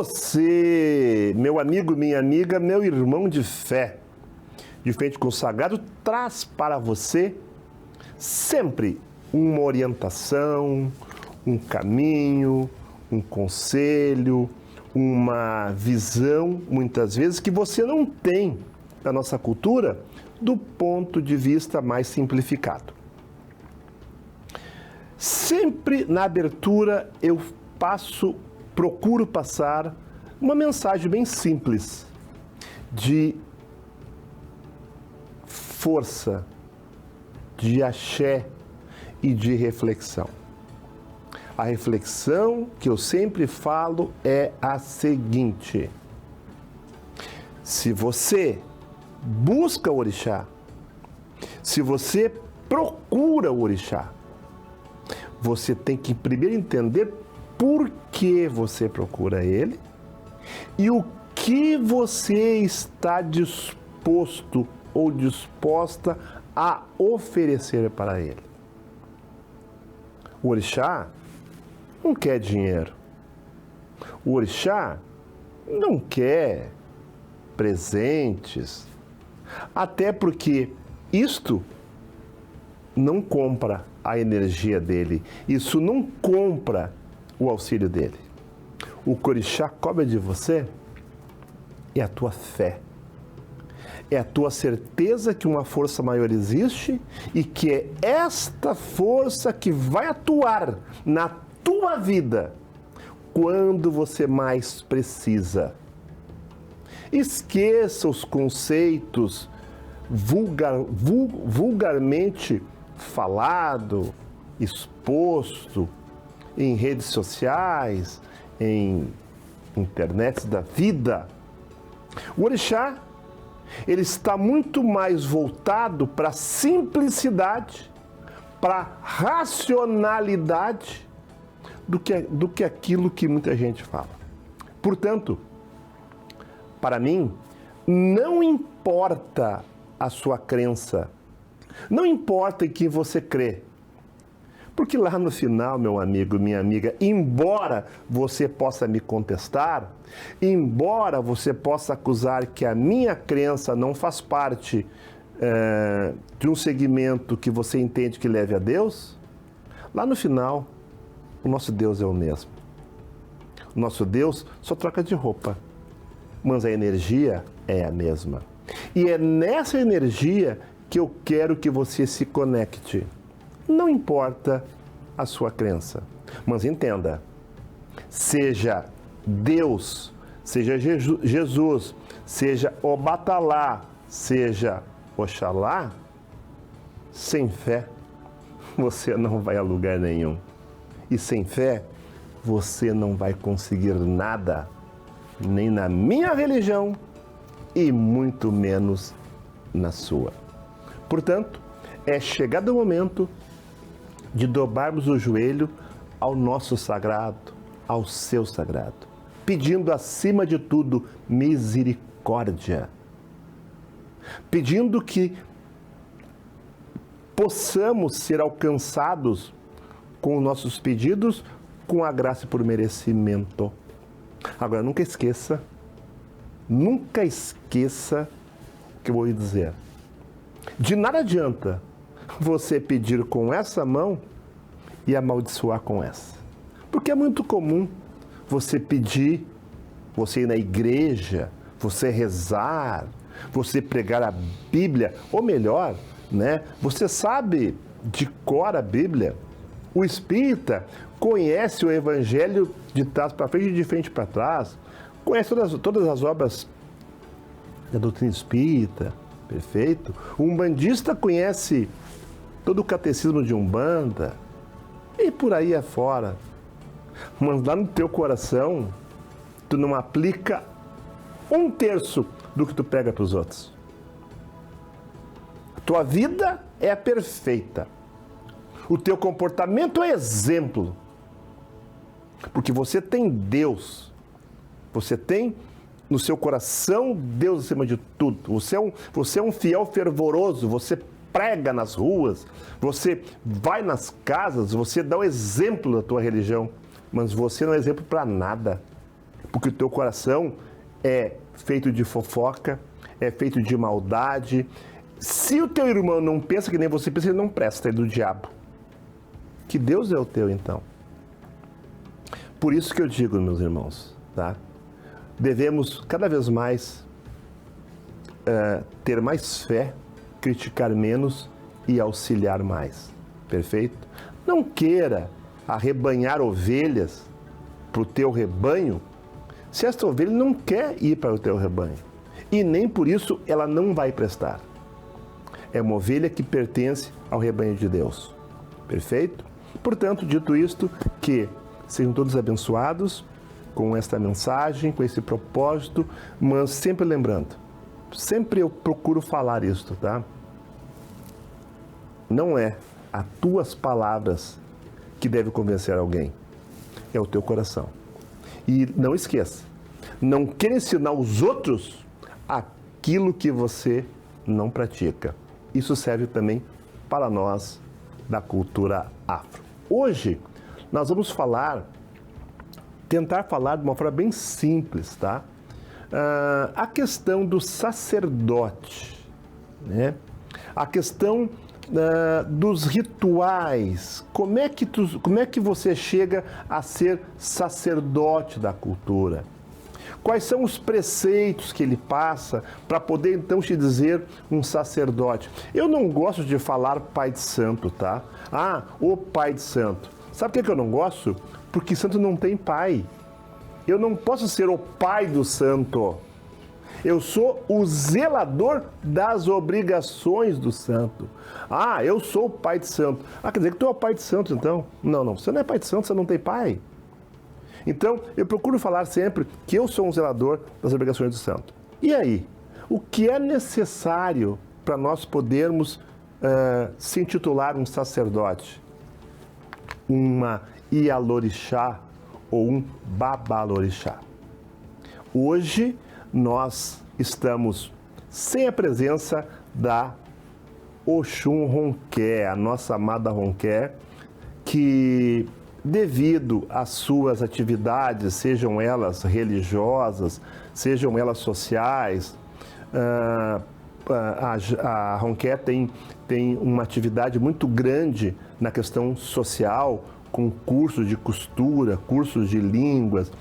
Você, meu amigo, minha amiga, meu irmão de fé, de frente com o sagrado, traz para você sempre uma orientação, um caminho, um conselho, uma visão, muitas vezes, que você não tem na nossa cultura do ponto de vista mais simplificado. Sempre na abertura eu procuro passar uma mensagem bem simples de força, de axé e de reflexão. A reflexão que eu sempre falo é a seguinte: se você busca o orixá, se você procura o orixá, você tem que primeiro entender por que você procura ele e o que você está disposto ou disposta a oferecer para ele. O orixá não quer dinheiro. O orixá não quer presentes. Até porque isto não compra a energia dele. Isso não compra o auxílio dele. O que o orixá cobra de você é a tua fé. É a tua certeza que uma força maior existe e que é esta força que vai atuar na tua vida quando você mais precisa. Esqueça os conceitos vulgarmente falado, exposto em redes sociais, em internet da vida. O orixá, ele está muito mais voltado para a simplicidade, para a racionalidade do que aquilo que muita gente fala. Portanto, para mim, não importa a sua crença, não importa em que você crê, porque lá no final, meu amigo, minha amiga, embora você possa me contestar, embora você possa acusar que a minha crença não faz parte de um segmento que você entende que leve a Deus, lá no final, o nosso Deus é o mesmo. O nosso Deus só troca de roupa, mas a energia é a mesma. E é nessa energia que eu quero que você se conecte. Não importa a sua crença, mas entenda, seja Deus, seja Jesus, seja Obatalá, seja Oxalá, sem fé você não vai a lugar nenhum. E sem fé você não vai conseguir nada, nem na minha religião e muito menos na sua. Portanto, é chegado o momento de dobrarmos o joelho ao nosso sagrado, ao seu sagrado, pedindo acima de tudo misericórdia, pedindo que possamos ser alcançados com os nossos pedidos, com a graça e por merecimento. Agora, nunca esqueça o que eu vou lhe dizer. De nada adianta você pedir com essa mão e amaldiçoar com essa. Porque é muito comum você pedir, você ir na igreja, você rezar, você pregar a Bíblia, ou melhor, né? Você sabe de cor a Bíblia. O espírita conhece o Evangelho de trás para frente e de frente para trás, conhece todas as obras da doutrina espírita, perfeito? O umbandista conhece todo o catecismo de Umbanda e por aí afora. Mas lá no teu coração, tu não aplica 1/3 do que tu prega para os outros. A tua vida é perfeita. O teu comportamento é exemplo. Porque você tem Deus. Você tem no seu coração Deus acima de tudo. Você é um fiel fervoroso. Você prega nas ruas. Você vai nas casas. Você dá o exemplo da tua religião. Mas você não é exemplo para nada. porque o teu coração é feito de fofoca, é feito de maldade. Se o teu irmão não pensa que nem você pensa, ele não presta, é do diabo. Que Deus é o teu, então. Por isso que eu digo, meus irmãos, tá? Devemos cada vez mais ter mais fé, criticar menos e auxiliar mais. Perfeito? Não queira arrebanhar ovelhas para o teu rebanho se esta ovelha não quer ir para o teu rebanho. E nem por isso ela não vai prestar. É uma ovelha que pertence ao rebanho de Deus. Perfeito? Portanto, dito isto, que sejam todos abençoados com esta mensagem, com esse propósito, mas sempre lembrando, sempre eu procuro falar isto, tá? Não é as tuas palavras que devem convencer alguém, é o teu coração. E não esqueça, não queira ensinar os outros aquilo que você não pratica. Isso serve também para nós da cultura afro. Hoje, nós vamos tentar falar de uma forma bem simples, tá? A questão do sacerdote, né? A questão dos rituais. Como é que você chega a ser sacerdote da cultura? Quais são os preceitos que ele passa para poder então te dizer um sacerdote? Eu não gosto de falar pai de santo, tá? O pai de santo. Sabe por que eu não gosto? Porque santo não tem pai. Eu não posso ser o pai do santo. Eu sou o zelador das obrigações do santo. Eu sou o pai de santo. Quer dizer que tu é o pai de santo, então? Não, você não é pai de santo, você não tem pai. Então, eu procuro falar sempre que eu sou um zelador das obrigações do santo. E aí? O que é necessário para nós podermos se intitular um sacerdote? Uma Ialorixá ou um Babalorixá. Hoje, nós estamos sem a presença da Oxum Ronqué, a nossa amada Ronqué, que devido às suas atividades, sejam elas religiosas, sejam elas sociais, a Ronqué tem uma atividade muito grande na questão social, com cursos de costura, cursos de línguas,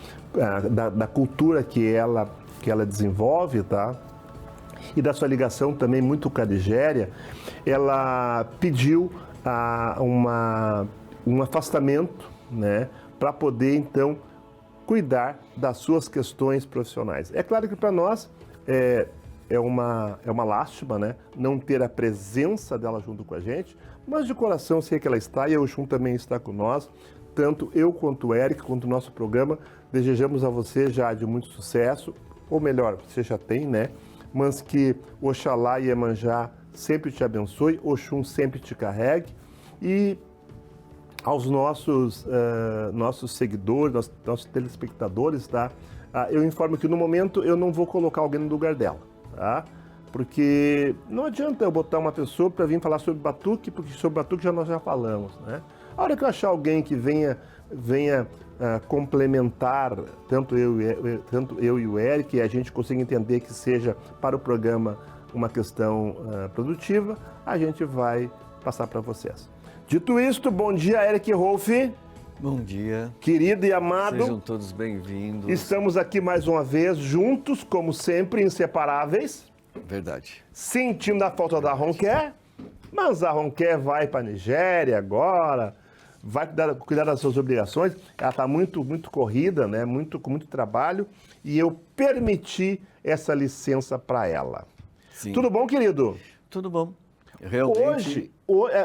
da cultura que ela desenvolve, tá? E da sua ligação também muito com a Nigéria, ela pediu um afastamento, né, para poder, então, cuidar das suas questões profissionais. É claro que para nós é uma lástima, né, não ter a presença dela junto com a gente, mas de coração sei que ela está e a Oxum também está com nós. Tanto eu quanto o Eric, quanto o nosso programa, desejamos a você já de muito sucesso, ou melhor, você já tem, né? Mas que Oxalá e Iemanjá sempre te abençoe, Oxum sempre te carregue. E aos nossos seguidores, nossos telespectadores, tá? Eu informo que no momento eu não vou colocar alguém no lugar dela, tá? Porque não adianta eu botar uma pessoa para vir falar sobre batuque, porque sobre batuque nós já falamos, né? A hora que eu achar alguém que venha complementar tanto eu e o Eric, e a gente consiga entender que seja para o programa uma questão produtiva, a gente vai passar para vocês. Dito isto, bom dia, Eric Rolfe. Bom dia. Querido e amado. Sejam todos bem-vindos. Estamos aqui mais uma vez, juntos, como sempre, inseparáveis. Verdade. Sentindo a falta da Ronqué, mas a Ronqué vai para a Nigéria agora, vai cuidar das suas obrigações. Ela está muito corrida, né? Com muito trabalho, e eu permiti essa licença para ela. Sim. Tudo bom, querido? Tudo bom. Realmente...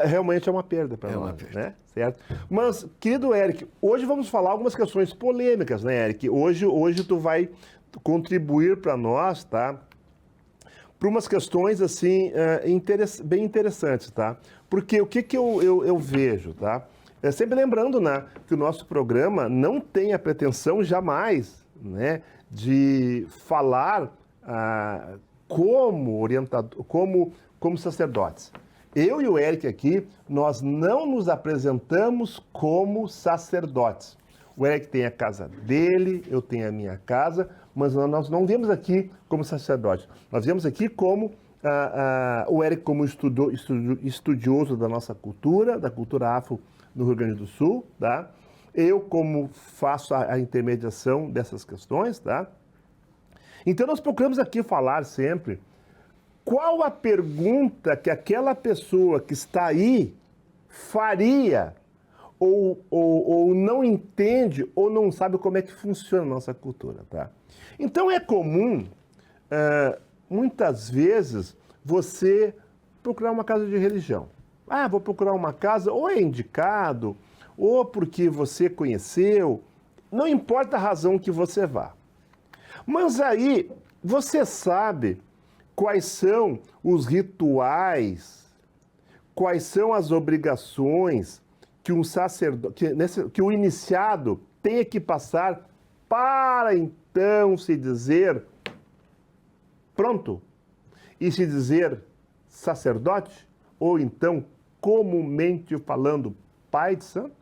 Realmente é uma perda para nós, né? Certo? Mas, querido Eric, hoje vamos falar algumas questões polêmicas, né, Eric? Hoje tu vai contribuir para nós, tá? Para umas questões, assim, bem interessantes, tá? Porque o que eu vejo, tá? Sempre lembrando, né, que o nosso programa não tem a pretensão jamais, né, de falar como orientador, como sacerdotes. Eu e o Eric aqui, nós não nos apresentamos como sacerdotes. O Eric tem a casa dele, eu tenho a minha casa, mas nós não viemos aqui como sacerdote. Nós viemos aqui como o Eric como estudioso da nossa cultura, da cultura afro no Rio Grande do Sul, tá? Eu como faço a intermediação dessas questões, tá? Então nós procuramos aqui falar sempre qual a pergunta que aquela pessoa que está aí faria ou não entende ou não sabe como é que funciona a nossa cultura, tá? Então é comum, muitas vezes, você procurar uma casa de religião. Ah, vou procurar uma casa, ou é indicado, ou porque você conheceu, não importa a razão que você vá. Mas aí, você sabe quais são os rituais, quais são as obrigações que um sacerdote, que o iniciado tenha que passar para então se dizer pronto e se dizer sacerdote, ou então, comumente falando, pai de santo?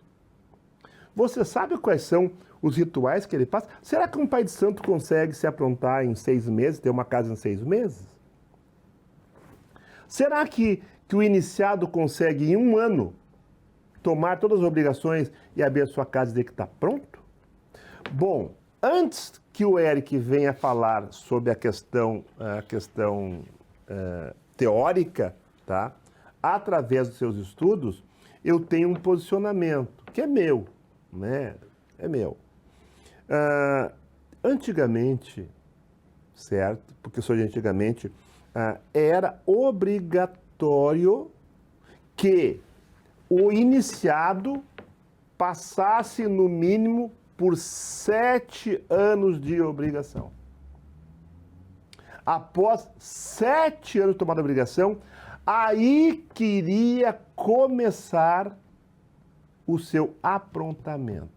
Você sabe quais são os rituais que ele passa? Será que um pai de santo consegue se aprontar em 6 meses, ter uma casa em 6 meses? Será que o iniciado consegue, em 1 ano, tomar todas as obrigações e abrir a sua casa e dizer que está pronto? Bom, antes que o Eric venha falar sobre a questão teórica, tá? Através dos seus estudos, eu tenho um posicionamento, que é meu, né? É meu. Antigamente, certo? Porque eu sou de antigamente, era obrigatório que o iniciado passasse, no mínimo, por 7 anos de obrigação. Após 7 anos de tomada de obrigação, aí queria começar o seu aprontamento.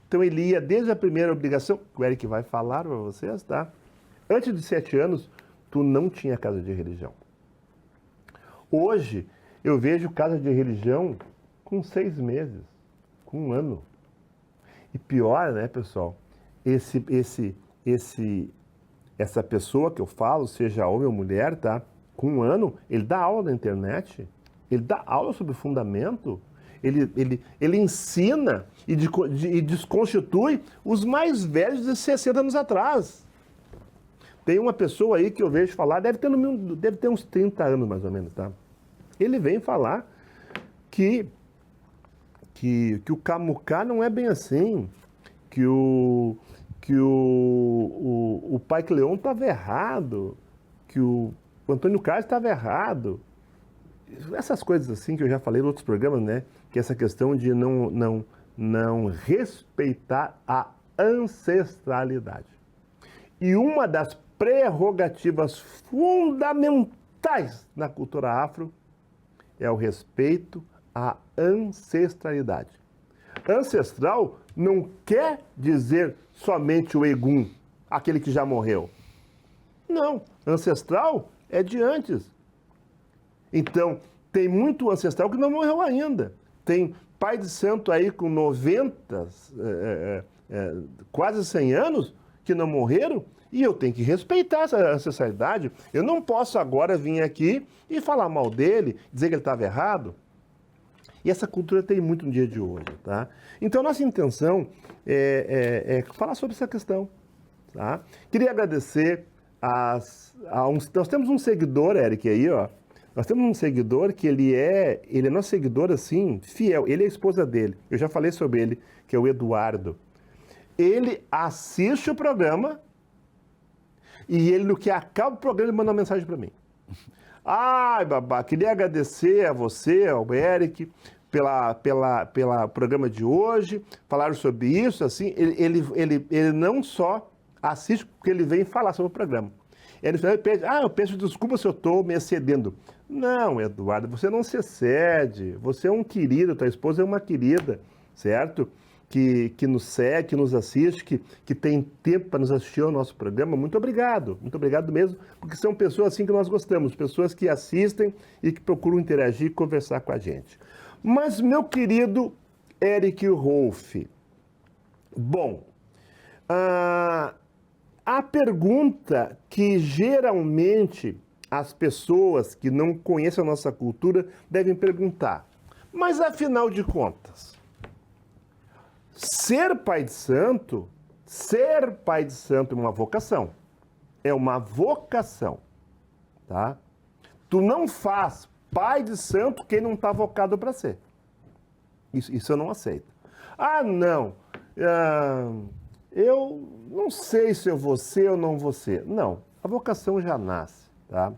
Então ele ia desde a primeira obrigação, o Eric vai falar para vocês, tá? Antes de 7 anos, tu não tinha casa de religião. Hoje, eu vejo casa de religião com 6 meses, com 1 ano. E pior, né, pessoal? Essa pessoa que eu falo, seja homem ou mulher, tá? Com 1 ano, ele dá aula na internet, ele dá aula sobre o fundamento, ele ensina e desconstitui os mais velhos de 60 anos atrás. Tem uma pessoa aí que eu vejo falar, deve ter uns 30 anos mais ou menos, tá? Ele vem falar que o Kamuká não é bem assim, que o Pai Cleon estava errado, que o Antônio Carlos estava errado. Essas coisas assim que eu já falei em outros programas, né? Que essa questão de não respeitar a ancestralidade. E uma das prerrogativas fundamentais na cultura afro é o respeito à ancestralidade. Ancestral não quer dizer somente o Egum, aquele que já morreu. Não, ancestral é de antes. Então, tem muito ancestral que não morreu ainda. Tem pai de santo aí com 90, quase 100 anos, que não morreram, e eu tenho que respeitar essa ancestralidade. Eu não posso agora vir aqui e falar mal dele, dizer que ele estava errado. E essa cultura tem muito no dia de hoje, tá? Então, nossa intenção é falar sobre essa questão, tá? Queria agradecer nós temos um seguidor, Eric, aí, ó. Nós temos um seguidor que ele é nosso seguidor, assim, fiel. Ele é a esposa dele. Eu já falei sobre ele, que é o Eduardo. Ele assiste o programa e ele, no que acaba o programa, ele manda uma mensagem para mim. Ai, babá, queria agradecer a você, ao Eric, pela programa de hoje. Falaram sobre isso, assim. Ele não só assiste, porque ele vem falar sobre o programa. Ele pede, eu peço desculpa se eu estou me excedendo. Não, Eduardo, você não se excede. Você é um querido, tua esposa é uma querida, certo? Que nos segue, que nos assiste, que tem tempo para nos assistir ao nosso programa. Muito obrigado mesmo, porque são pessoas assim que nós gostamos, pessoas que assistem e que procuram interagir e conversar com a gente. Mas, meu querido Eric Rolf, Bom, a pergunta que geralmente as pessoas que não conhecem a nossa cultura devem perguntar, mas afinal de contas, ser pai de santo é uma vocação. É uma vocação, tá? Tu não faz pai de santo quem não está vocado para ser. Isso eu não aceito. Ah, não. Eu não sei se eu vou ser ou não vou ser. Não, a vocação já nasce, tá?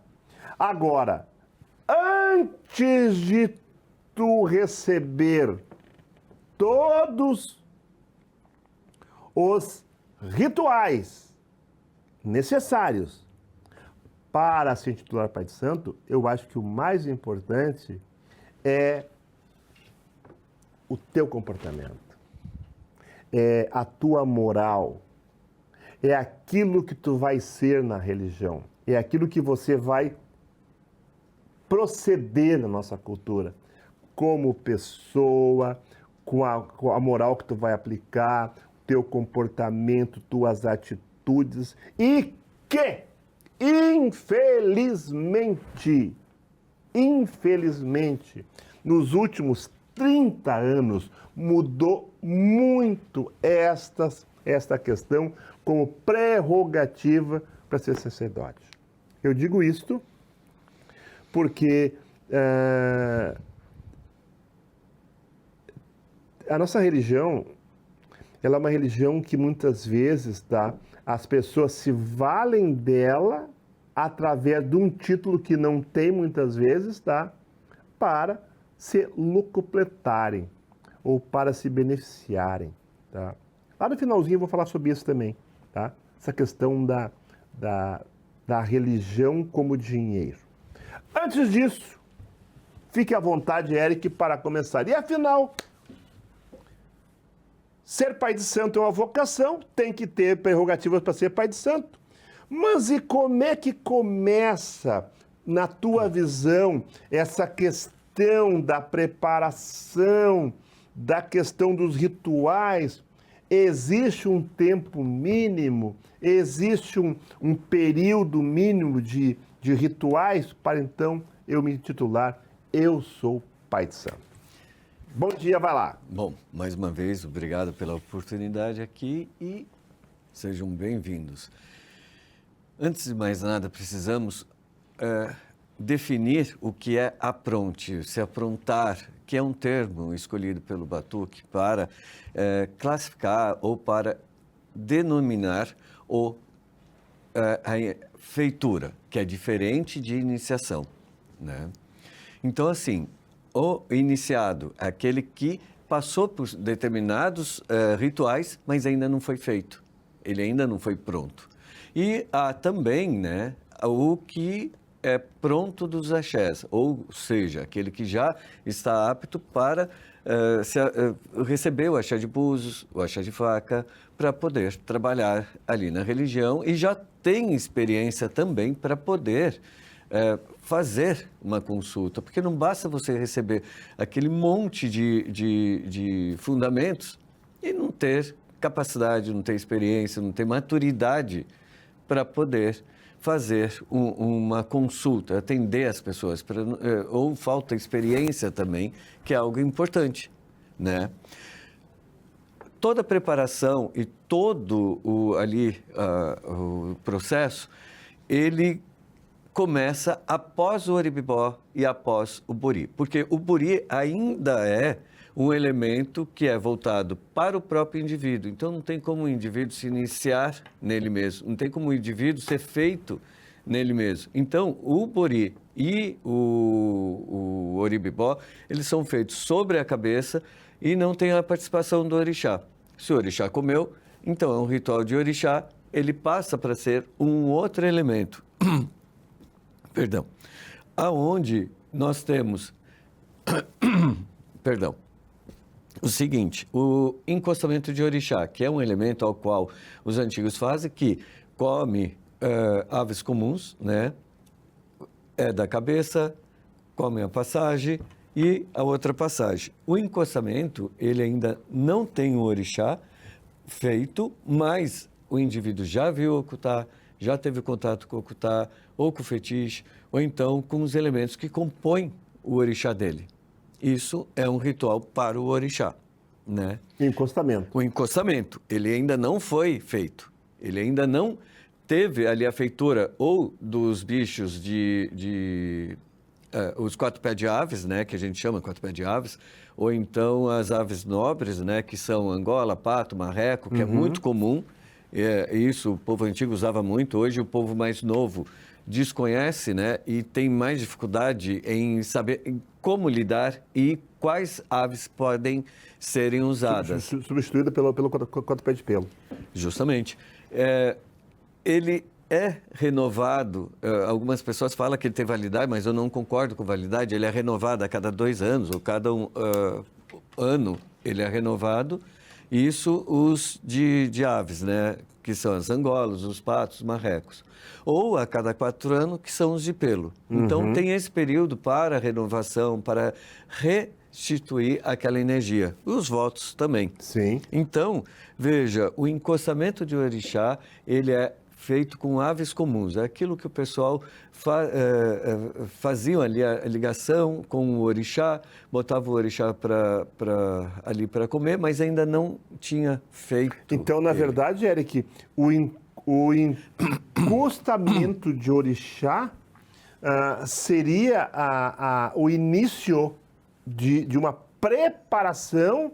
Agora, antes de tu receber todos os rituais necessários para se intitular pai de santo, eu acho que o mais importante é o teu comportamento, é a tua moral, é aquilo que tu vai ser na religião, é aquilo que você vai proceder na nossa cultura, como pessoa, com a moral que tu vai aplicar, teu comportamento, tuas atitudes, e que, infelizmente, nos últimos 30 anos, mudou muito esta questão como prerrogativa para ser sacerdote. Eu digo isto porque a nossa religião, ela é uma religião que muitas vezes, tá, as pessoas se valem dela através de um título que não tem muitas vezes, tá, para se locupletarem ou para se beneficiarem, tá? Lá no finalzinho eu vou falar sobre isso também, tá? Essa questão da religião como dinheiro. Antes disso, fique à vontade, Eric, para começar. E afinal, ser pai de santo é uma vocação, tem que ter prerrogativas para ser pai de santo. Mas e como é que começa, na tua visão, essa questão da preparação, da questão dos rituais? Existe um tempo mínimo? Existe um período mínimo de rituais para então eu me intitular Eu Sou Pai de Santo? Bom dia, vai lá. Bom, mais uma vez, obrigado pela oportunidade aqui e sejam bem-vindos. Antes de mais nada, precisamos definir o que é apronte, se aprontar, que é um termo escolhido pelo Batuque para classificar ou para denominar a feitura, que é diferente de iniciação, né? Então, assim, o iniciado é aquele que passou por determinados rituais, mas ainda não foi feito. Ele ainda não foi pronto. E há também, né, o que é pronto dos axés, ou seja, aquele que já está apto para receber o axé de búzios, o axé de faca, para poder trabalhar ali na religião e já tem experiência também para poder fazer uma consulta, porque não basta você receber aquele monte de fundamentos e não ter capacidade, não ter experiência, não ter maturidade para poder fazer uma consulta, atender as pessoas, ou falta experiência também, que é algo importante, né? Toda a preparação e todo o processo, ele começa após o Oribibó e após o Bori, porque o Bori ainda é um elemento que é voltado para o próprio indivíduo. Então, não tem como o indivíduo se iniciar nele mesmo, não tem como o indivíduo ser feito nele mesmo. Então, o Bori e o Oribibó, eles são feitos sobre a cabeça e não tem a participação do orixá. Se o orixá comeu, então é um ritual de orixá, ele passa para ser um outro elemento. Perdão. Aonde nós temos... Perdão. O seguinte, o encostamento de orixá, que é um elemento ao qual os antigos fazem, que come aves comuns, né? É da cabeça, come a passagem e a outra passagem. O encostamento, ele ainda não tem o orixá, feito, mas o indivíduo já viu ocultar, já teve contato com o ocultar, ou com o fetiche, ou então com os elementos que compõem o orixá dele. Isso é um ritual para o orixá, né? Encostamento. O encostamento, ele ainda não foi feito. Ele ainda não teve ali a feitura ou dos bichos os quatro pés de aves, né, que a gente chama quatro pés de aves, ou então as aves nobres, né, que são angola, pato, marreco, que é muito comum. Isso o povo antigo usava muito. Hoje o povo mais novo desconhece, né, e tem mais dificuldade em saber como lidar e quais aves podem serem usadas. Substituída pelo quatro pés de pelo. Justamente. Ele é renovado, algumas pessoas falam que ele tem validade, mas eu não concordo com validade. Ele é renovado a cada 2 anos, ou cada ano ele é renovado. Isso os de aves, né? Que são as angolas, os patos, os marrecos. Ou a cada 4 anos, que são os de pelo. Então, tem esse período para renovação, para restituir aquela energia. E os votos também. Sim. Então, veja, o encostamento de orixá, ele é feito com aves comuns. É aquilo que o pessoal faziam ali, a ligação com o orixá, botava o orixá ali para comer, mas ainda não tinha feito. Então, na verdade, Eric, o encostamento de orixá seria o início de uma preparação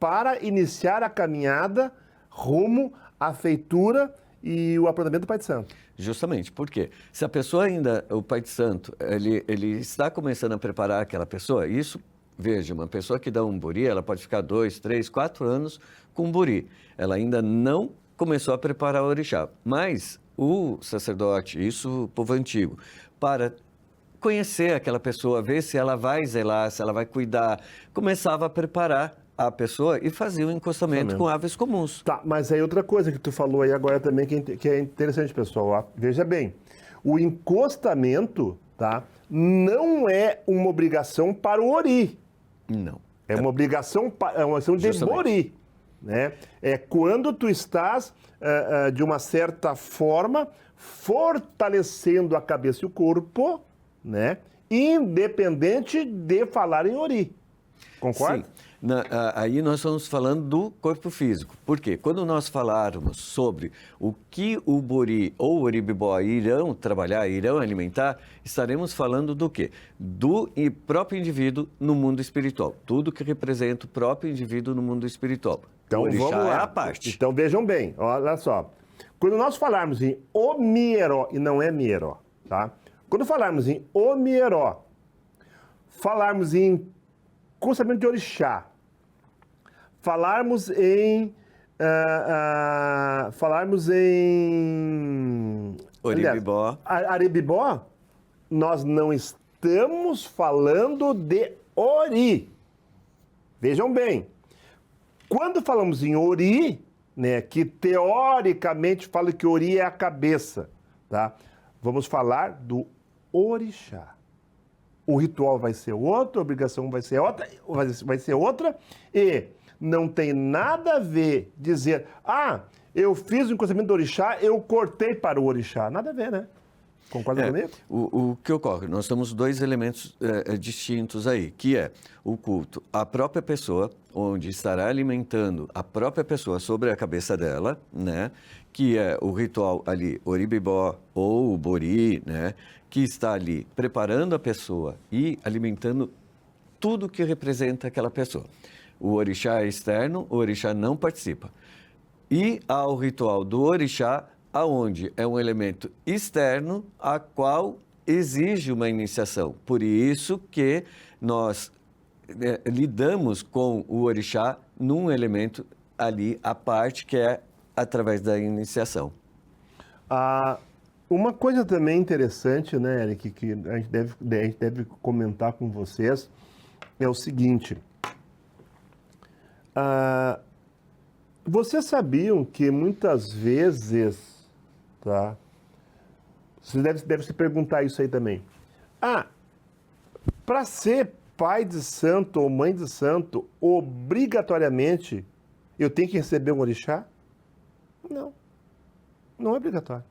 para iniciar a caminhada rumo à feitura e o aprendimento do Pai de Santo. Justamente, porque se a pessoa ainda, o Pai de Santo, ele está começando a preparar aquela pessoa, isso, veja, uma pessoa que dá um buri, ela pode ficar 2, 3, 4 anos com um buri. Ela ainda não começou a preparar o orixá. Mas o sacerdote, isso o povo antigo, para conhecer aquela pessoa, ver se ela vai zelar, se ela vai cuidar, começava a preparar a pessoa e fazia o encostamento com aves comuns. Tá, mas aí outra coisa que tu falou aí agora também que é interessante, pessoal. Ó. Veja bem, o encostamento, tá, não é uma obrigação para o ori. Não. É uma obrigação, é uma ação de bori. Né? É quando tu estás, de uma certa forma, fortalecendo a cabeça e o corpo, né? Independente de falar em ori. Concorda? Sim. Aí nós estamos falando do corpo físico. Por quê? Quando nós falarmos sobre o que o bori ou o oribibó irão trabalhar, irão alimentar, estaremos falando do quê? Do próprio indivíduo no mundo espiritual. Tudo que representa o próprio indivíduo no mundo espiritual. Então, o orixá vamos lá. é a parte. Então, vejam bem, olha só. Quando nós falarmos em omieró, e não é mieró, tá? Quando falarmos em omieró, falarmos em encostamento de orixá, falarmos em Oribibó. Aribibó, nós não estamos falando de ori. Vejam bem, quando falamos em ori, né, que teoricamente fala que ori é a cabeça, tá? Vamos falar do orixá. O ritual vai ser outro, a obrigação vai ser outra, e não tem nada a ver dizer, eu fiz o encostamento do orixá, eu cortei para o orixá. Nada a ver, né? Concorda comigo? O que ocorre? Nós temos 2 elementos distintos aí, que é o culto à própria pessoa, onde estará alimentando a própria pessoa sobre a cabeça dela, né? Que é o ritual ali, oribibó ou o bori, né? Que está ali preparando a pessoa e alimentando tudo que representa aquela pessoa. O orixá é externo, o orixá não participa. E há o ritual do orixá, aonde é um elemento externo, a qual exige uma iniciação. Por isso que nós lidamos com o orixá num elemento ali, à parte, que é através da iniciação. Uma coisa também interessante, né, Eric, que a gente deve comentar com vocês, é o seguinte. Vocês sabiam que muitas vezes, tá? Você deve se perguntar isso aí também. Para ser pai de santo ou mãe de santo, obrigatoriamente eu tenho que receber um orixá? Não. Não é obrigatório.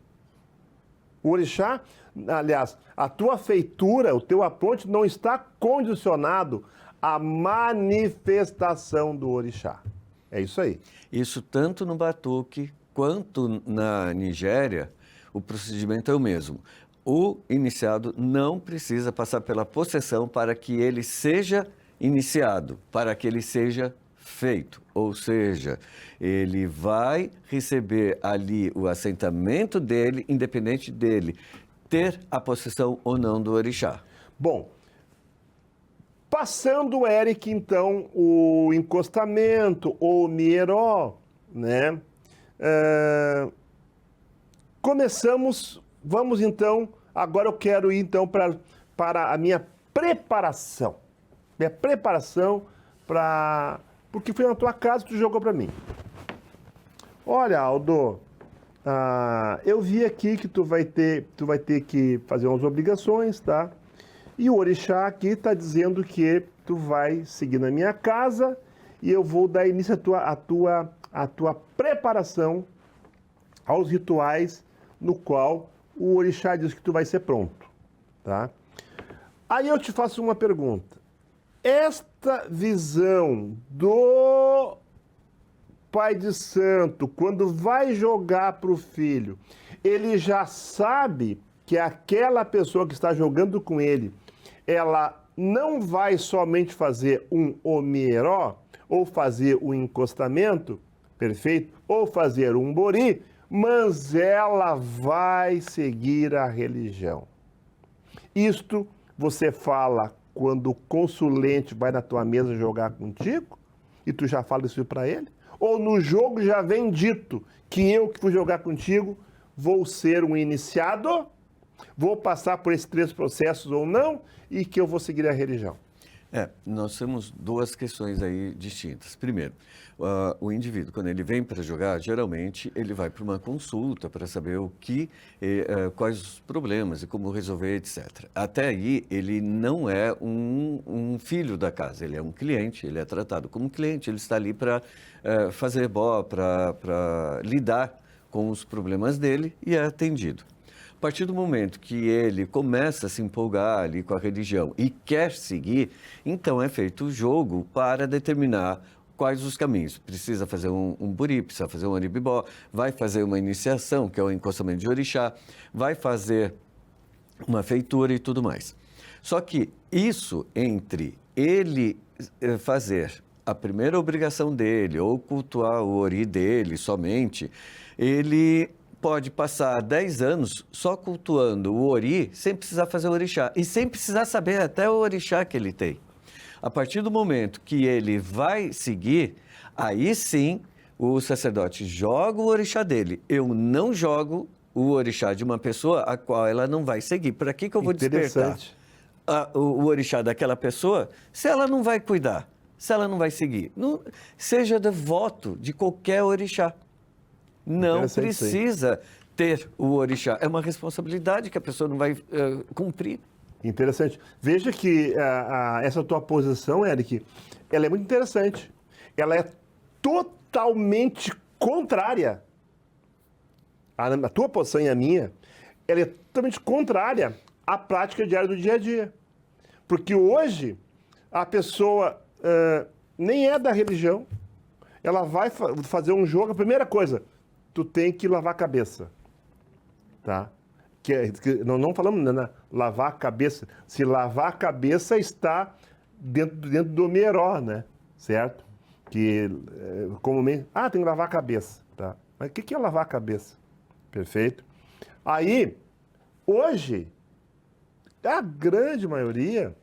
O orixá, aliás, a tua feitura, o teu apronte não está condicionado à manifestação do orixá. É isso aí. Isso tanto no batuque quanto na Nigéria, o procedimento é o mesmo. O iniciado não precisa passar pela possessão para que ele seja iniciado, para que ele seja feito. Ou seja, ele vai receber ali o assentamento dele, independente dele ter a possessão ou não do orixá. Bom, passando, Eric, então, o encostamento ou o mieró, né? Começamos, vamos então, agora eu quero ir então para a minha preparação. Minha preparação para... Porque foi na tua casa que tu jogou para mim. Olha, Aldo, eu vi aqui que tu vai ter que fazer umas obrigações, tá? E o orixá aqui está dizendo que tu vai seguir na minha casa e eu vou dar início à tua preparação aos rituais no qual o orixá diz que tu vai ser pronto, tá? Aí eu te faço uma pergunta. Esta visão do pai de santo, quando vai jogar para o filho, ele já sabe que aquela pessoa que está jogando com ele, ela não vai somente fazer um omieró, ou fazer um encostamento, perfeito? Ou fazer um bori, mas ela vai seguir a religião. Isto você fala quando o consulente vai na tua mesa jogar contigo, e tu já fala isso para ele? Ou no jogo já vem dito que eu que fui jogar contigo vou ser um iniciado, vou passar por esses 3 processos ou não, e que eu vou seguir a religião? Nós temos 2 questões aí distintas. Primeiro, o indivíduo, quando ele vem para jogar, geralmente ele vai para uma consulta para saber quais os problemas e como resolver, etc. Até aí, ele não é um filho da casa, ele é um cliente, ele é tratado como cliente, ele está ali para fazer para lidar com os problemas dele e é atendido. A partir do momento que ele começa a se empolgar ali com a religião e quer seguir, então é feito o jogo para determinar quais os caminhos. Precisa fazer um buri, precisa fazer um aribibó, vai fazer uma iniciação, que é o encostamento de orixá, vai fazer uma feitura e tudo mais. Só que isso entre ele fazer a primeira obrigação dele ou cultuar o ori dele somente, ele pode passar 10 anos só cultuando o ori sem precisar fazer o orixá e sem precisar saber até o orixá que ele tem. A partir do momento que ele vai seguir, aí sim o sacerdote joga o orixá dele. Eu não jogo o orixá de uma pessoa a qual ela não vai seguir. Para que eu vou despertar o orixá daquela pessoa se ela não vai cuidar, se ela não vai seguir? Não, seja devoto de qualquer orixá. Não precisa ter o orixá. É uma responsabilidade que a pessoa não vai cumprir. Interessante. Veja que essa tua posição, Eric, ela é muito interessante. Ela é totalmente contrária. A tua posição e a minha, ela é totalmente contrária à prática diária do dia a dia. Porque hoje, a pessoa nem é da religião, ela vai fazer um jogo, a primeira coisa, tu tem que lavar a cabeça, tá? Não falamos lavar a cabeça. Se lavar a cabeça está dentro do mieró, né? Certo? Que comumente... tem que lavar a cabeça, tá? Mas o que é lavar a cabeça? Perfeito? Aí, hoje, a grande maioria,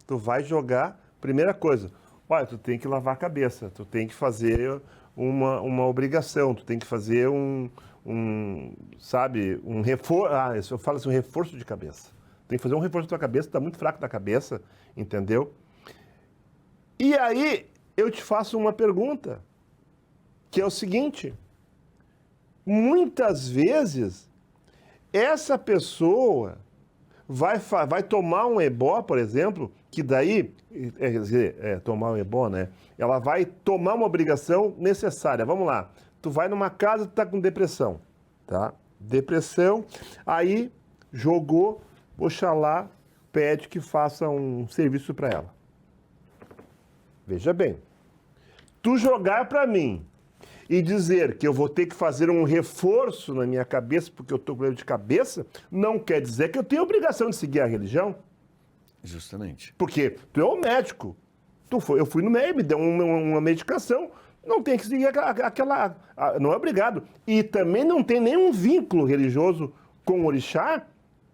tu vai jogar, primeira coisa, olha, tu tem que lavar a cabeça, tu tem que fazer uma obrigação, tu tem que fazer um reforço, eu falo assim, um reforço de cabeça. Tem que fazer um reforço da tua cabeça, tá muito fraco da cabeça, entendeu? E aí, eu te faço uma pergunta, que é o seguinte, muitas vezes, essa pessoa vai tomar um ebó, por exemplo, que daí, quer dizer, tomar um ebó, né? Ela vai tomar uma obrigação necessária. Vamos lá. Tu vai numa casa, tu tá com depressão, tá? Depressão, aí jogou, Oxalá pede que faça um serviço para ela. Veja bem, tu jogar para mim e dizer que eu vou ter que fazer um reforço na minha cabeça porque eu estou com problema de cabeça, não quer dizer que eu tenho obrigação de seguir a religião. Justamente. Porque tu é o médico. Eu fui no médico, me deu uma medicação, não tem que seguir aquela... Não é obrigado. E também não tem nenhum vínculo religioso com o orixá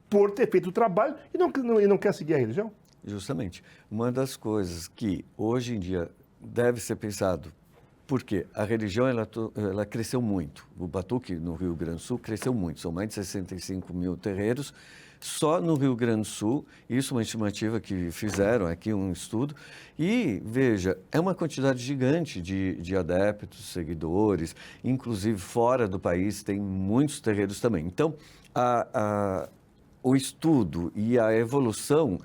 por ter feito o trabalho e não quer seguir a religião. Justamente. Uma das coisas que hoje em dia deve ser pensado, porque a religião ela cresceu muito. O Batuque, no Rio Grande do Sul, cresceu muito. São mais de 65 mil terreiros só no Rio Grande do Sul. Isso é uma estimativa que fizeram aqui, um estudo. E, veja, é uma quantidade gigante de adeptos, seguidores. Inclusive, fora do país, tem muitos terreiros também. Então, o estudo e a evolução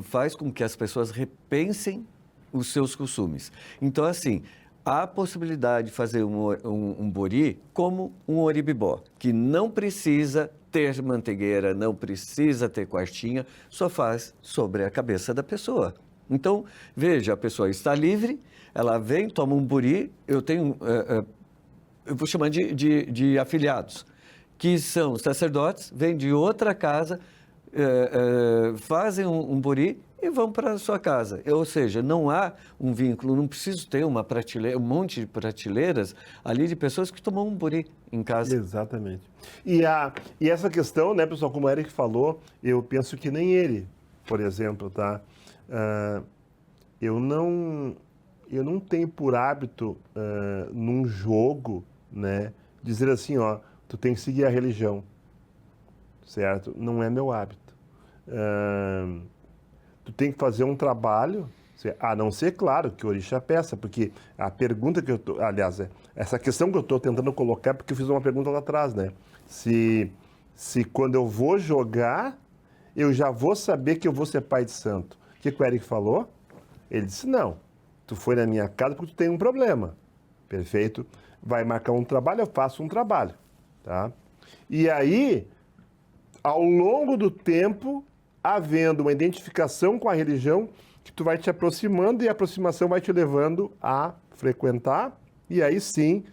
faz com que as pessoas repensem os seus costumes. Então, assim, há a possibilidade de fazer um bori como um oribibó, que não precisa ter manteigueira, não precisa ter quartinha, só faz sobre a cabeça da pessoa. Então, veja, a pessoa está livre, ela vem, toma um bori, eu vou chamar de afiliados, que são sacerdotes, vêm de outra casa, fazem um bori e vão para a sua casa. Ou seja, não há um vínculo, não preciso ter uma prateleira, um monte de prateleiras ali de pessoas que tomam um bori em casa. Exatamente. E essa questão, né, pessoal, como o Eric falou, eu penso que nem ele, por exemplo, tá? Eu não tenho por hábito, num jogo, né, dizer assim, ó, tu tem que seguir a religião, certo? Não é meu hábito. Tu tem que fazer um trabalho, a não ser, claro, que o orixá peça, porque a pergunta que eu tô, aliás, essa questão que eu estou tentando colocar, porque eu fiz uma pergunta lá atrás, né? Se quando eu vou jogar, eu já vou saber que eu vou ser pai de santo. O que o Eric falou? Ele disse, não, tu foi na minha casa porque tu tem um problema. Perfeito? Vai marcar um trabalho, eu faço um trabalho, tá? E aí, ao longo do tempo, havendo uma identificação com a religião, que tu vai te aproximando e a aproximação vai te levando a frequentar e aí sim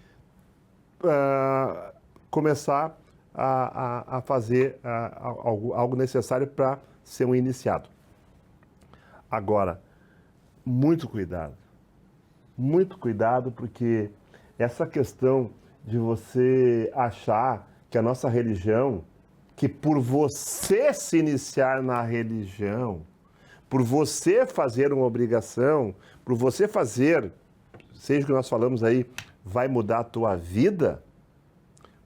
começar a fazer algo necessário para ser um iniciado. Agora, muito cuidado, porque essa questão de você achar que a nossa religião, que por você se iniciar na religião, por você fazer uma obrigação, por você fazer, seja o que nós falamos aí, vai mudar a tua vida,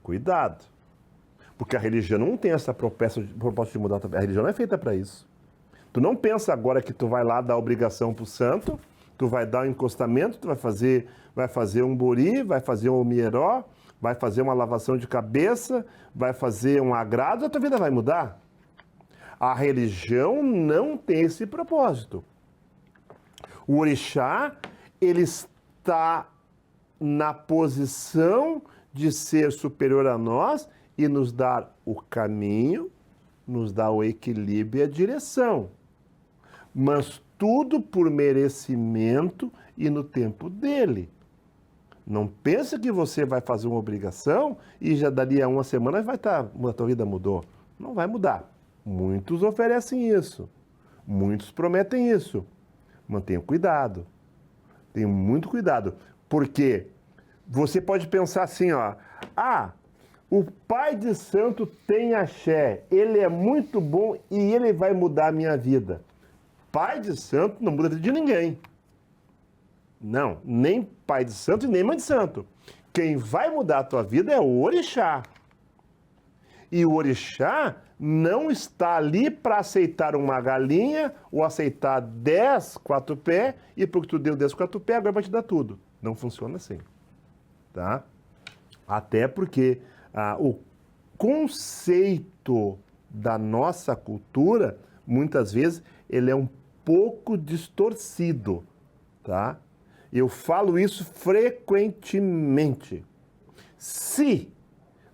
cuidado. Porque a religião não tem essa proposta de mudar a tua vida. A religião não é feita para isso. Tu não pensa agora que tu vai lá dar obrigação para o santo, tu vai dar um encostamento, tu vai fazer um bori, vai fazer um mieró, vai fazer uma lavação de cabeça, vai fazer um agrado, a tua vida vai mudar. A religião não tem esse propósito. O orixá, ele está na posição de ser superior a nós e nos dar o caminho, nos dar o equilíbrio e a direção. Mas tudo por merecimento e no tempo dele. Não pensa que você vai fazer uma obrigação e já daria uma semana a tua vida mudou. Não vai mudar. Muitos oferecem isso. Muitos prometem isso. Mantenha cuidado. Tenha muito cuidado. Porque você pode pensar assim, ó. O pai de santo tem axé. Ele é muito bom e ele vai mudar a minha vida. Pai de santo não muda a vida de ninguém. Não, nem pai de santo e nem mãe de santo. Quem vai mudar a tua vida é o orixá. E o orixá não está ali para aceitar uma galinha ou aceitar 10 4-pé e porque tu deu 10 4-pé, agora vai te dar tudo. Não funciona assim, tá? Até porque o conceito da nossa cultura, muitas vezes, ele é um pouco distorcido, tá? Eu falo isso frequentemente. Se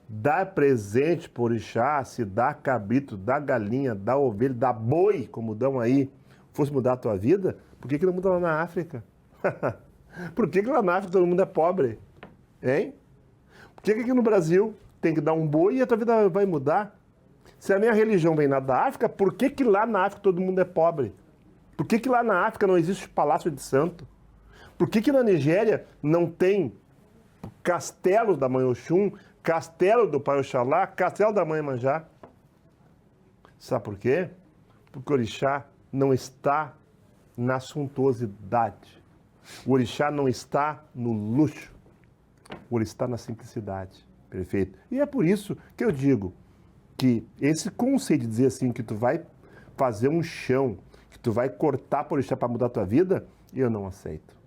dá presente por orixá, se dá cabrito, dá galinha, dá ovelha, dá boi, como dão aí, fosse mudar a tua vida, por que não muda lá na África? Por que lá na África todo mundo é pobre? Hein? Por que aqui no Brasil tem que dar um boi e a tua vida vai mudar? Se a minha religião vem lá da África, por que lá na África todo mundo é pobre? Por que lá na África não existe palácio de santo? Por que na Nigéria não tem castelo da Mãe Oxum, castelo do Pai Oxalá, castelo da Mãe Manjá? Sabe por quê? Porque o orixá não está na suntuosidade. O orixá não está no luxo. O orixá está na simplicidade. Perfeito? E é por isso que eu digo que esse conceito de dizer assim que tu vai fazer um chão, que tu vai cortar por orixá para mudar a tua vida, eu não aceito.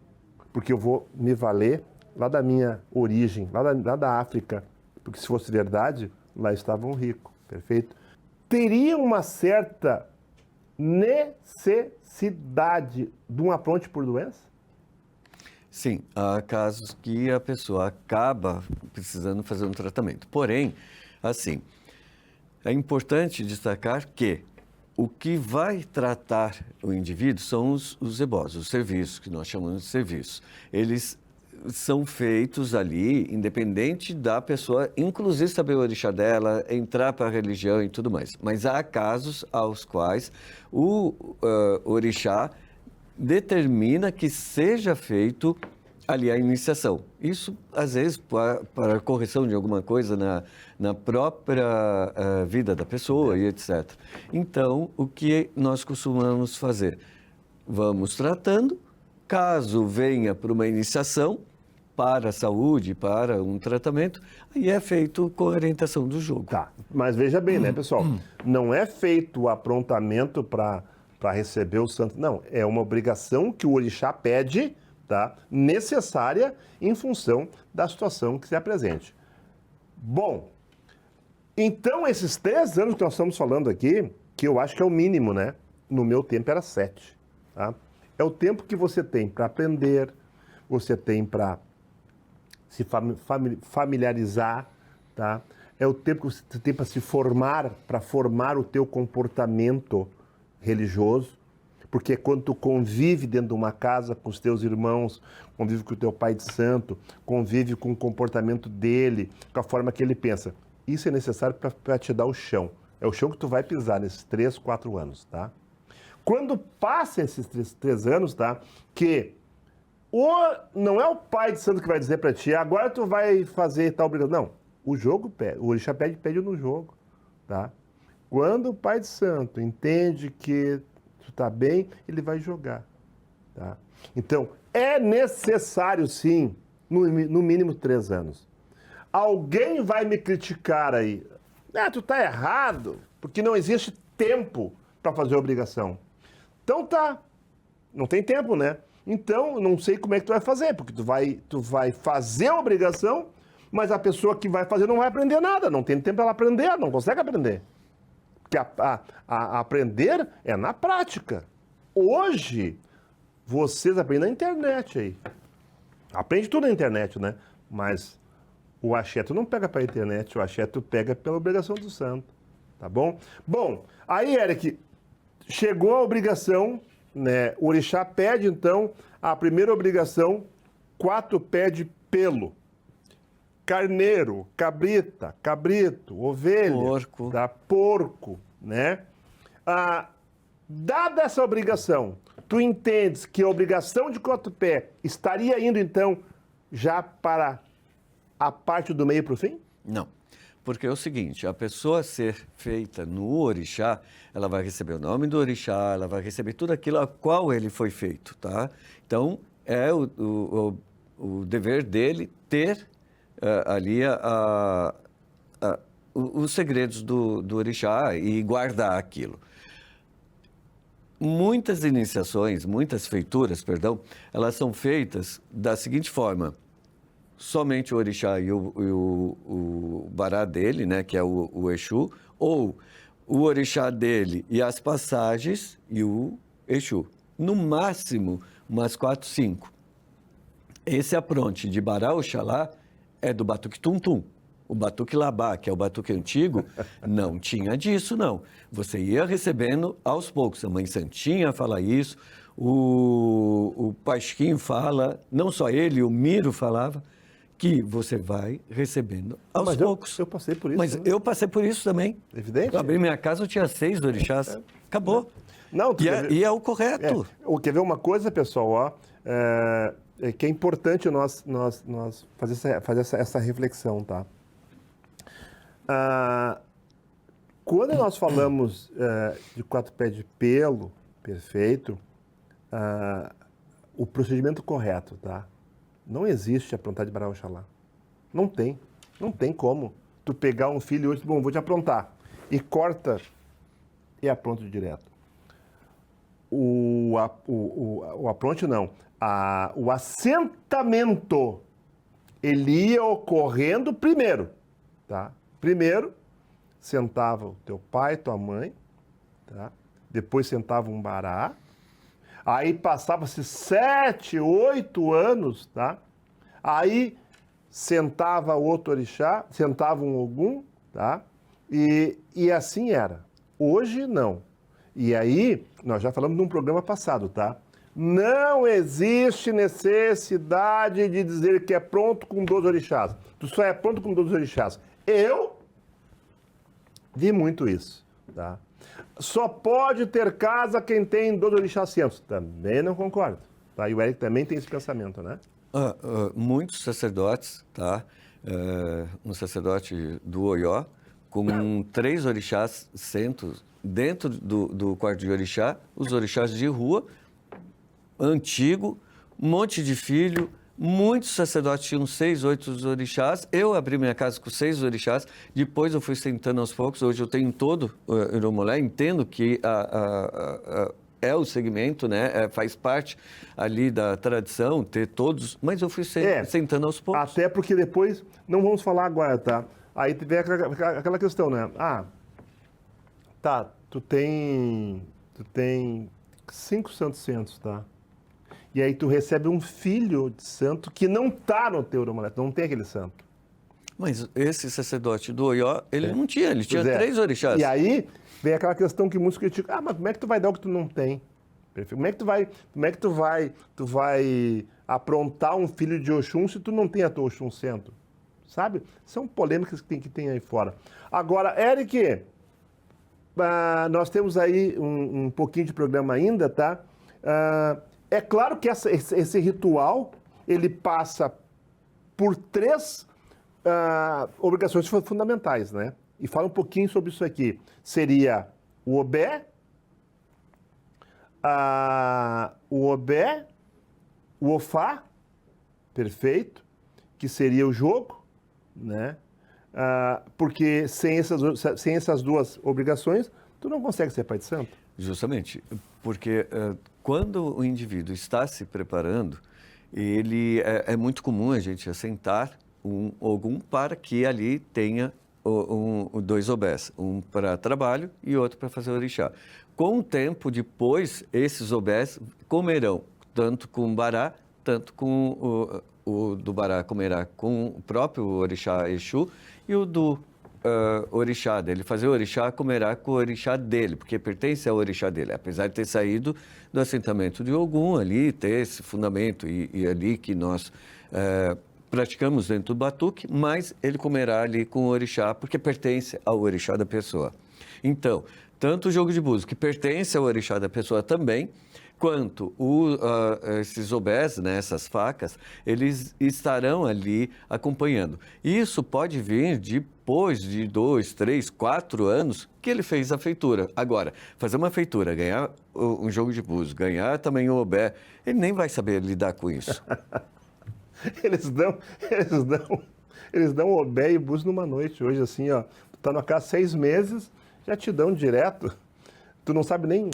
Porque eu vou me valer lá da minha origem, lá da África. Porque se fosse verdade, lá estavam ricos. Perfeito? Teria uma certa necessidade de um apronte por doença? Sim, há casos que a pessoa acaba precisando fazer um tratamento. Porém, assim, é importante destacar que o que vai tratar o indivíduo são os EBOs, os serviços, que nós chamamos de serviços. Eles são feitos ali, independente da pessoa, inclusive saber o orixá dela, entrar para a religião e tudo mais. Mas há casos aos quais o orixá determina que seja feito ali a iniciação. Isso, às vezes, para correção de alguma coisa na própria vida da pessoa e etc. Então, o que nós costumamos fazer? Vamos tratando, caso venha para uma iniciação, para a saúde, para um tratamento, aí é feito com a orientação do jogo. Tá, mas veja bem, né, pessoal? Não é feito o aprontamento para receber o santo. Não, é uma obrigação que o orixá pede, tá? Necessária em função da situação que se apresente. Bom, então esses 3 anos que nós estamos falando aqui, que eu acho que é o mínimo, né? No meu tempo era 7, tá? É o tempo que você tem para aprender, você tem para se familiarizar, tá? É o tempo que você tem para se formar, para formar o teu comportamento religioso, porque quando tu convive dentro de uma casa com os teus irmãos, convive com o teu pai de santo, convive com o comportamento dele, com a forma que ele pensa, isso é necessário para te dar o chão. É o chão que tu vai pisar nesses 3, 4 anos, tá? Quando passa esses 3 anos, tá? Que não é o pai de santo que vai dizer para ti, agora tu vai fazer tal obrigação. Não, o jogo pede, o orixá pede no jogo, tá? Quando o pai de santo entende que tu tá bem, ele vai jogar, tá? Então, é necessário sim, no mínimo 3 anos. Alguém vai me criticar aí. Ah, tu tá errado, porque não existe tempo para fazer a obrigação. Então tá, não tem tempo, né? Então, não sei como é que tu vai fazer, porque tu vai fazer a obrigação, mas a pessoa que vai fazer não vai aprender nada, não tem tempo para ela aprender, não consegue aprender. Porque aprender é na prática. Hoje, vocês aprendem na internet aí. Aprende tudo na internet, né? Mas o axé tu não pega pela internet, o axé tu pega pela obrigação do santo, tá bom? Bom, aí, Eric, chegou a obrigação, né? O orixá pede, então, a primeira obrigação, 4 pé de pelo. Carneiro, cabrita, cabrito, ovelha, Porco. tá? Porco, né? Dada essa obrigação, tu entendes que a obrigação de 4 pé estaria indo, então, já para a parte do meio para o fim? Não, porque é o seguinte, a pessoa ser feita no orixá, ela vai receber o nome do orixá, ela vai receber tudo aquilo a qual ele foi feito, tá? Então, é o dever dele ter ali os segredos do orixá e guardar aquilo. Muitas iniciações, muitas feituras, perdão, elas são feitas da seguinte forma: somente o orixá e o bará dele, né, que é o Exu, ou o orixá dele e as passagens e o Exu. No máximo, umas 4, 5. Esse apronte de Bará Oxalá é do Batuque Tum-Tum. O Batuque Labá, que é o batuque antigo, não tinha disso, não. Você ia recebendo aos poucos. A Mãe Santinha fala isso, o Pasquim fala, não só ele, o Miro falava, que você vai recebendo aos poucos. Eu passei por isso. Mas eu passei por isso também. Evidente. Eu abri minha casa, eu tinha 6 orixás. Acabou. Não, E é o correto. Quer ver uma coisa, pessoal? Ó, que é importante nós fazer essa reflexão, tá? Quando nós falamos de 4 pés de pelo, perfeito, o procedimento correto, tá? Não existe aprontar de Bará Oxalá. Não tem. Não tem como tu pegar um filho hoje, bom, vou te aprontar. E corta e apronta direto. O apronte não. O assentamento, ele ia ocorrendo primeiro, tá? Primeiro, sentava o teu pai, tua mãe, tá? Depois sentava um bará. Aí passava-se 7, 8 anos, tá? Aí sentava outro orixá, sentava um ogum, tá? E assim era. Hoje, não. E aí, nós já falamos num programa passado, tá? Não existe necessidade de dizer que é pronto com 12 orixás. Tu só é pronto com 12 orixás. Eu vi muito isso, tá? Só pode ter casa quem tem 12 orixás cientos. Também não concordo. Tá? E o Eric também tem esse pensamento, né? Muitos sacerdotes, tá? Um sacerdote do Oió, com 3 orixás centros dentro do quarto de orixá, os orixás de rua, antigo, um monte de filho, muitos sacerdotes tinham 6, 8 orixás. Eu abri minha casa com 6 orixás, depois eu fui sentando aos poucos. Hoje eu tenho todo o Iromolé, entendo que é o segmento, né? Faz parte ali da tradição ter todos, mas eu fui sentando aos poucos. Até porque depois, não vamos falar agora, tá? Aí vem aquela questão, né? Tá, tu tem 5 santos centros, tá? E aí tu recebe um filho de santo que não tá no teu Iromolé, não tem aquele santo. Mas esse sacerdote do Oió, ele não tinha, ele tinha 3 orixás. E aí vem aquela questão que muitos criticam, mas como é que tu vai dar o que tu não tem? Como é que tu vai aprontar um filho de Oxum se tu não tem a tua Oxum centro? Sabe? São polêmicas que tem aí fora. Agora, Eric, nós temos aí um pouquinho de programa ainda, tá? É claro que esse ritual, ele passa por 3 obrigações fundamentais, né? E fala um pouquinho sobre isso aqui. Seria o obé, o ofá, perfeito, que seria o jogo, né? Porque sem essas 2 obrigações, tu não consegue ser pai de santo. Justamente, porque quando o indivíduo está se preparando, é muito comum a gente assentar um ogum para que ali tenha 2 obés, um para trabalho e outro para fazer orixá. Com o tempo, depois, esses obés comerão tanto com bará, tanto com o do bará comerá com o próprio orixá Exu e o do orixá dele. Fazer o orixá comerá com o orixá dele, porque pertence ao orixá dele. Apesar de ter saído do assentamento de Ogum ali, ter esse fundamento e ali que nós praticamos dentro do batuque, mas ele comerá ali com o orixá, porque pertence ao orixá da pessoa. Então, tanto o jogo de búzios, que pertence ao orixá da pessoa também, quanto esses obés, né, essas facas, eles estarão ali acompanhando. Isso pode vir depois de 2, 3, 4 anos que ele fez a feitura. Agora, fazer uma feitura, ganhar um jogo de búzios, ganhar também o obé, ele nem vai saber lidar com isso. Eles dão obé e búzios numa noite. Hoje, assim, ó, tu tá na casa 6 meses, já te dão direto. Tu não sabe nem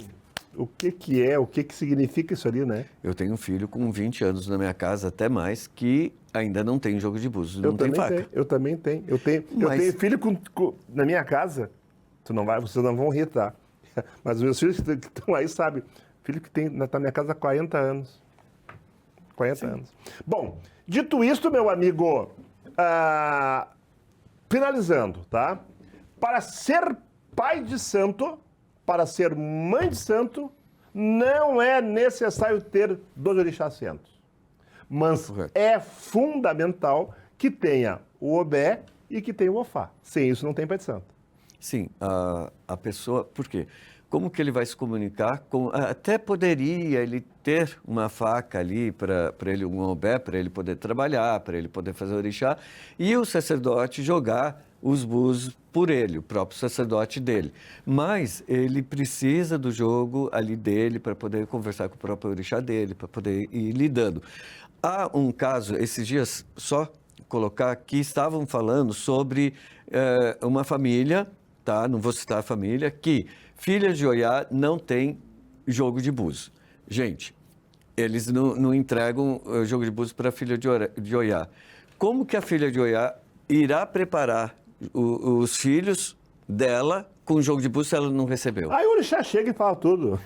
o que significa isso ali, né? Eu tenho um filho com 20 anos na minha casa, até mais, que ainda não tem jogo de búzios, não tem faca. Eu também tenho. Eu tenho filho na minha casa, Vocês não vão rir, tá? Mas os meus filhos que estão aí sabem. Filho que está na minha casa há 40 anos. 40 anos. Bom, dito isto, meu amigo, finalizando, tá? Para ser pai de santo, para ser mãe de santo, não é necessário ter 2 orixás santos. Mas é fundamental que tenha o Obé e que tenha o Ofá. Sem isso, não tem pai de santo. Sim, a pessoa... Por quê? Como que ele vai se comunicar? Até poderia ele ter uma faca ali para ele, um obé, para ele poder trabalhar, para ele poder fazer orixá, e o sacerdote jogar os búzios por ele, o próprio sacerdote dele. Mas ele precisa do jogo ali dele para poder conversar com o próprio orixá dele, para poder ir lidando. Há um caso, esses dias, só colocar que estavam falando sobre uma família, tá? Não vou citar a família, que filhas de Oiá não tem jogo de búzio. Gente, eles não entregam jogo de búzio para a filha de Oiá. Como que a filha de Oiá irá preparar os filhos dela com jogo de búzio se ela não recebeu? Aí o orixá chega e fala tudo.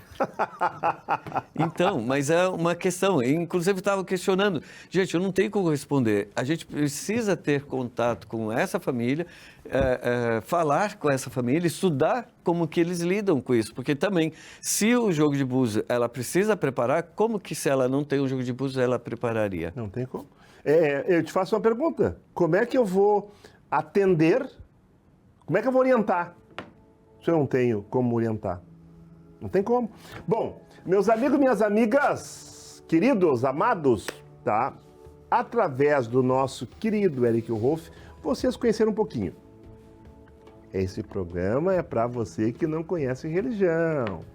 Então, mas é uma questão. Inclusive, estava questionando. Gente, eu não tenho como responder. A gente precisa ter contato com essa família, falar com essa família, estudar como que eles lidam com isso. Porque também, se o jogo de búzio ela precisa preparar, como que se ela não tem um jogo de búzio, ela prepararia? Não tem como. Eu te faço uma pergunta. Como é que eu vou atender? Como é que eu vou orientar? Se eu não tenho como orientar. Não tem como. Bom, meus amigos e minhas amigas, queridos, amados, tá? Através do nosso querido Eric Rolf, vocês conheceram um pouquinho. Esse programa é para você que não conhece religião.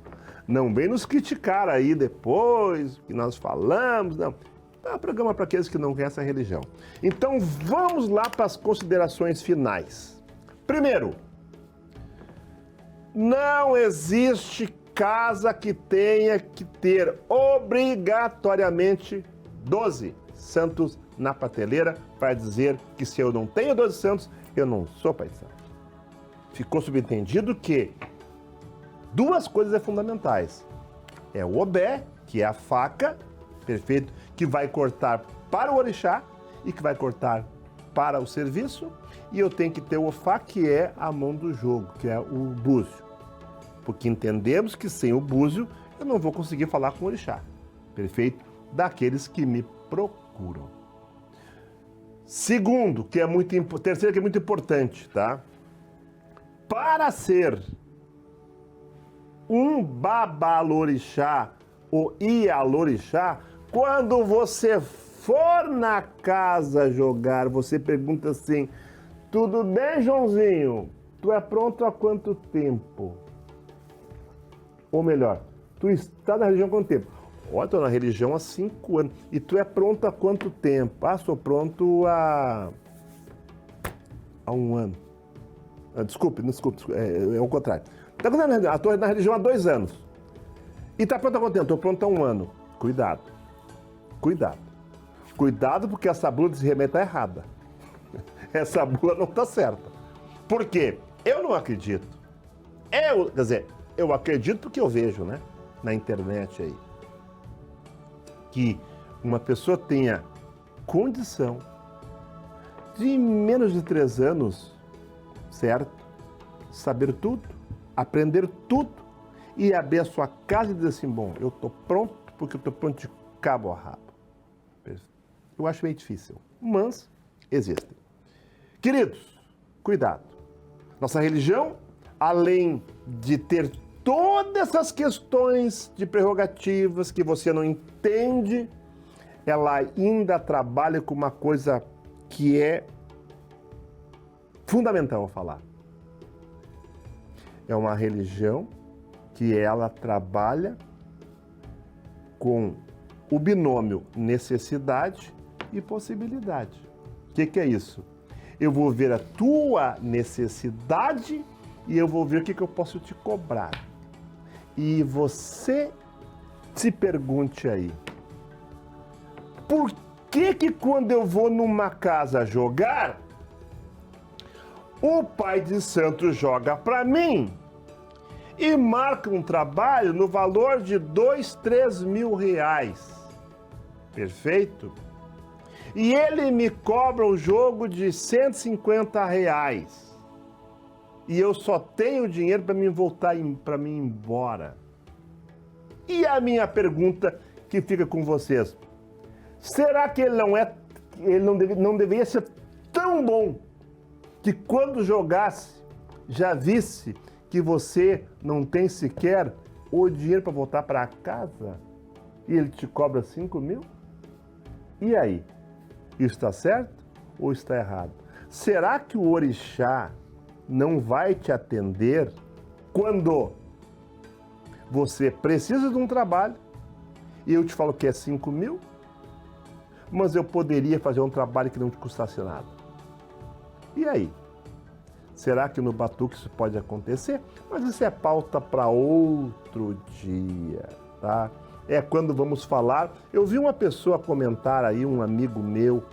Não vem nos criticar aí depois que nós falamos, não. É um programa para aqueles que não conhecem a religião. Então, vamos lá para as considerações finais. Primeiro, não existe casa que tenha que ter obrigatoriamente 12 santos na prateleira para dizer que se eu não tenho 12 santos, eu não sou pai de santo. Ficou subentendido que 2 coisas é fundamentais. É o obé, que é a faca, perfeito, que vai cortar para o orixá e que vai cortar para o serviço, e eu tenho que ter o ofá, que é a mão do jogo, que é o búzio. Porque entendemos que sem o búzio eu não vou conseguir falar com o orixá. Perfeito? Daqueles que me procuram. Segundo, terceiro, que é muito importante, tá? Para ser um babalorixá ou ialorixá, quando você for na casa jogar, você pergunta assim: tudo bem, Joãozinho? Tu é pronto há quanto tempo? Ou melhor, tu está na religião há quanto tempo? Ó, estou na religião há 5 anos. E tu é pronto há quanto tempo? Ah, sou pronto há 1 ano. Desculpe, é o contrário. Estou na religião há 2 anos. E está pronto há quanto tempo? Estou pronto há 1 ano. Cuidado. Cuidado. Cuidado, porque essa bula de remédio está errada. Essa bula não está certa. Por quê? Eu não acredito. Quer dizer, eu acredito porque eu vejo, né, na internet aí, que uma pessoa tenha condição de, em menos de 3 anos, certo? Saber tudo, aprender tudo e abrir a sua casa e dizer assim: bom, eu estou pronto porque eu estou pronto de cabo a rabo. Eu acho meio difícil, mas existem. Queridos, cuidado. Nossa religião, além de ter todas essas questões de prerrogativas que você não entende, ela ainda trabalha com uma coisa que é fundamental a falar. É uma religião que ela trabalha com o binômio necessidade e possibilidade. O que é isso? Eu vou ver a tua necessidade e eu vou ver o que eu posso te cobrar. E você se pergunte aí: por que quando eu vou numa casa jogar, o pai de santo joga para mim e marca um trabalho no valor de 2, 3 mil reais. Perfeito? E ele me cobra o jogo de 150 reais. E eu só tenho dinheiro para me voltar, para mim ir embora. E a minha pergunta que fica com vocês: será que ele não deveria ser tão bom que quando jogasse já visse que você não tem sequer o dinheiro para voltar para casa e ele te cobra 5 mil? E aí? Isso está certo ou está errado? Será que o orixá não vai te atender quando você precisa de um trabalho e eu te falo que é 5 mil, mas eu poderia fazer um trabalho que não te custasse nada? E aí? Será que no Batuque isso pode acontecer? Mas isso é pauta para outro dia, tá? É quando vamos falar. Eu vi uma pessoa comentar aí, um amigo meu,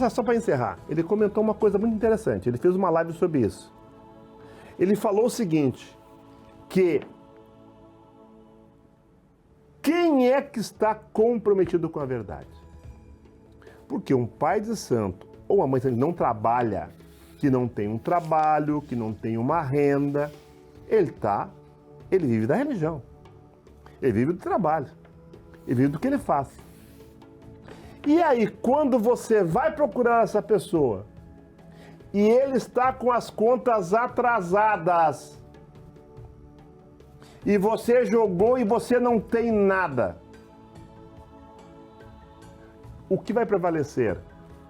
só para encerrar, ele comentou uma coisa muito interessante. Ele fez uma live sobre isso. Ele falou o seguinte, que quem é que está comprometido com a verdade? Porque um pai de santo ou uma mãe de santo não trabalha, que não tem um trabalho, que não tem uma renda, ele vive da religião, ele vive do trabalho, ele vive do que ele faz. E aí, quando você vai procurar essa pessoa e ele está com as contas atrasadas e você jogou e você não tem nada, o que vai prevalecer?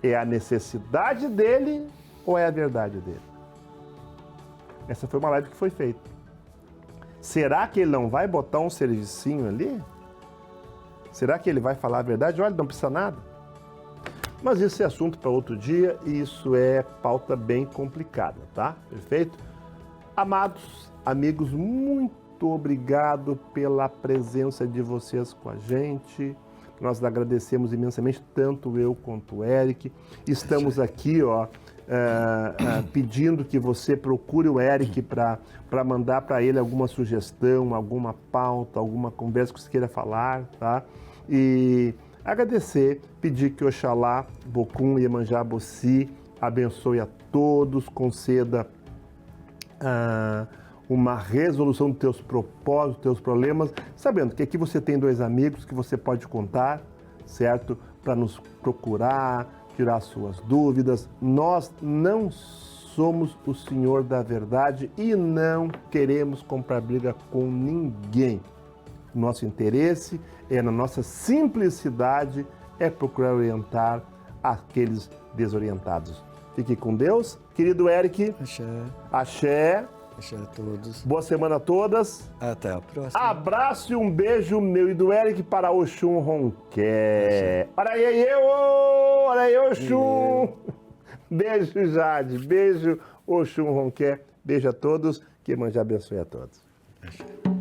É a necessidade dele ou é a verdade dele? Essa foi uma live que foi feita. Será que ele não vai botar um servicinho ali? Será que ele vai falar a verdade? Olha, não precisa nada. Mas isso é assunto para outro dia e isso é pauta bem complicada, tá? Perfeito? Amados, amigos, muito obrigado pela presença de vocês com a gente. Nós agradecemos imensamente, tanto eu quanto o Eric. Estamos aqui, pedindo que você procure o Eric para mandar para ele alguma sugestão, alguma pauta, alguma conversa que você queira falar, tá? E agradecer, pedir que Oxalá, Bocum e Iemanjá Bossi abençoe a todos, conceda uma resolução dos teus propósitos, dos teus problemas, sabendo que aqui você tem 2 amigos que você pode contar, certo? Para nos procurar, tirar suas dúvidas. Nós não somos o Senhor da verdade e não queremos comprar briga com ninguém. Nosso interesse é, na nossa simplicidade, é procurar orientar aqueles desorientados. Fique com Deus. Querido Eric. Axé. Axé. Axé a todos. Boa semana a todas. Até a próxima. Abraço e um beijo meu e do Eric para Oxum Ronqué. Para aí, Oxum. Beijo, Jade. Beijo, Oxum Ronqué. Beijo a todos. Que Iemanjá abençoe a todos. Axé.